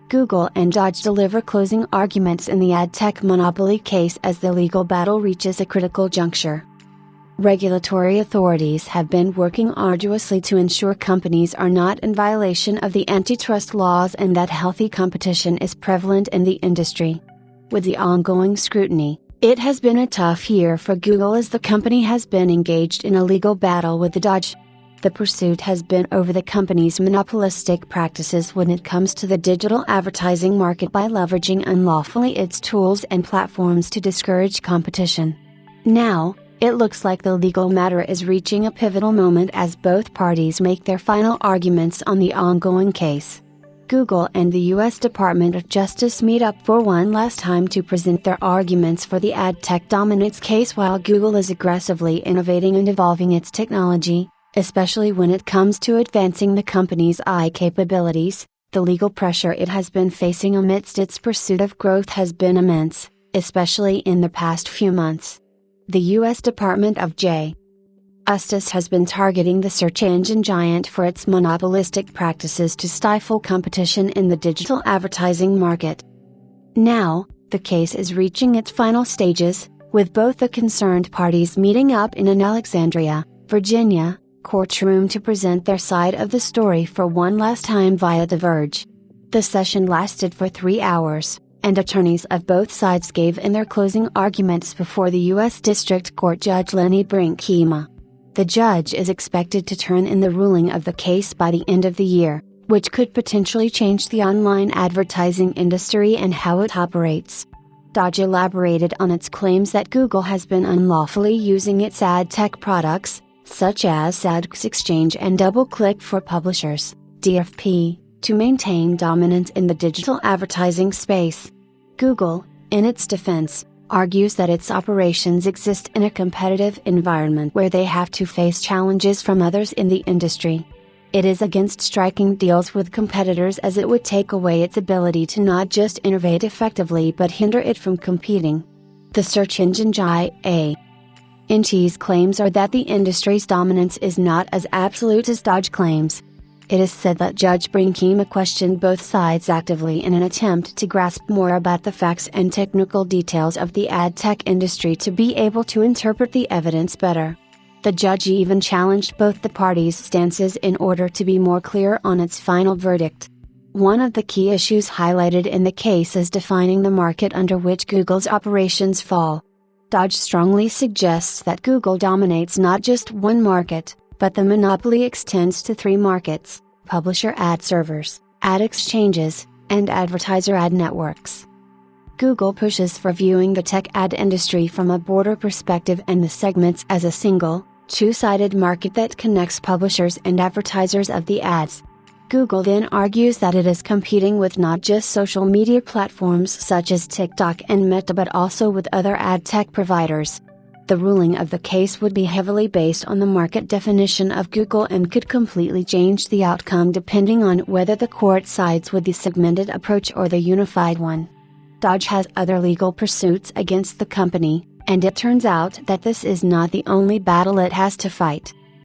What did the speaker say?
Google and DOJ deliver closing arguments in the ad tech monopoly case as the legal battle reaches a critical juncture. Regulatory authorities have been working arduously to ensure companies are not in violation of the antitrust laws and that healthy competition is prevalent in the industry. With the ongoing scrutiny, it has been a tough year for Google as the company has been engaged in a legal battle with the DOJ. The pursuit has been over the company's monopolistic practices when it comes to the digital advertising market by leveraging unlawfully its tools and platforms to discourage competition. Now, it looks like the legal matter is reaching a pivotal moment as both parties make their final arguments on the ongoing case. Google and the U.S. Department of Justice meet up for one last time to present their arguments for the ad tech dominance case while Google is aggressively innovating and evolving its technology, especially when it comes to advancing the company's AI capabilities. The legal pressure it has been facing amidst its pursuit of growth has been immense, especially in the past few months. The U.S. Department of Justice has been targeting the search engine giant for its monopolistic practices to stifle competition in the digital advertising market. Now, the case is reaching its final stages, with both the concerned parties meeting up in an Alexandria, Virginia, courtroom to present their side of the story for one last time via The Verge. The session lasted for 3 hours, and attorneys of both sides gave in their closing arguments before the U.S. District Court Judge Lenny Brinkema. The judge is expected to turn in the ruling of the case by the end of the year, which could potentially change the online advertising industry and how it operates. DOJ elaborated on its claims that Google has been unlawfully using its ad tech products, such as AdX and DoubleClick for Publishers, DFP, to maintain dominance in the digital advertising space. Google, in its defense, argues that its operations exist in a competitive environment where they have to face challenges from others in the industry. It is against striking deals with competitors as it would take away its ability to not just innovate effectively but hinder it from competing. The search engine giant's claims are that the industry's dominance is not as absolute as DOJ claims. It is said that Judge Brinkema questioned both sides actively in an attempt to grasp more about the facts and technical details of the ad tech industry to be able to interpret the evidence better. The judge even challenged both the parties' stances in order to be more clear on its final verdict. One of the key issues highlighted in the case is defining the market under which Google's operations fall. DOJ strongly suggests that Google dominates not just one market, but the monopoly extends to 3 markets: publisher ad servers, ad exchanges, and advertiser ad networks. Google pushes for viewing the tech ad industry from a broader perspective and the segments as a single, two-sided market that connects publishers and advertisers of the ads. Google then argues that it is competing with not just social media platforms such as TikTok and Meta but also with other ad tech providers. The ruling of the case would be heavily based on the market definition of Google and could completely change the outcome depending on whether the court sides with the segmented approach or the unified one. DOJ has other legal pursuits against the company, and it turns out that this is not the only battle it has to fight.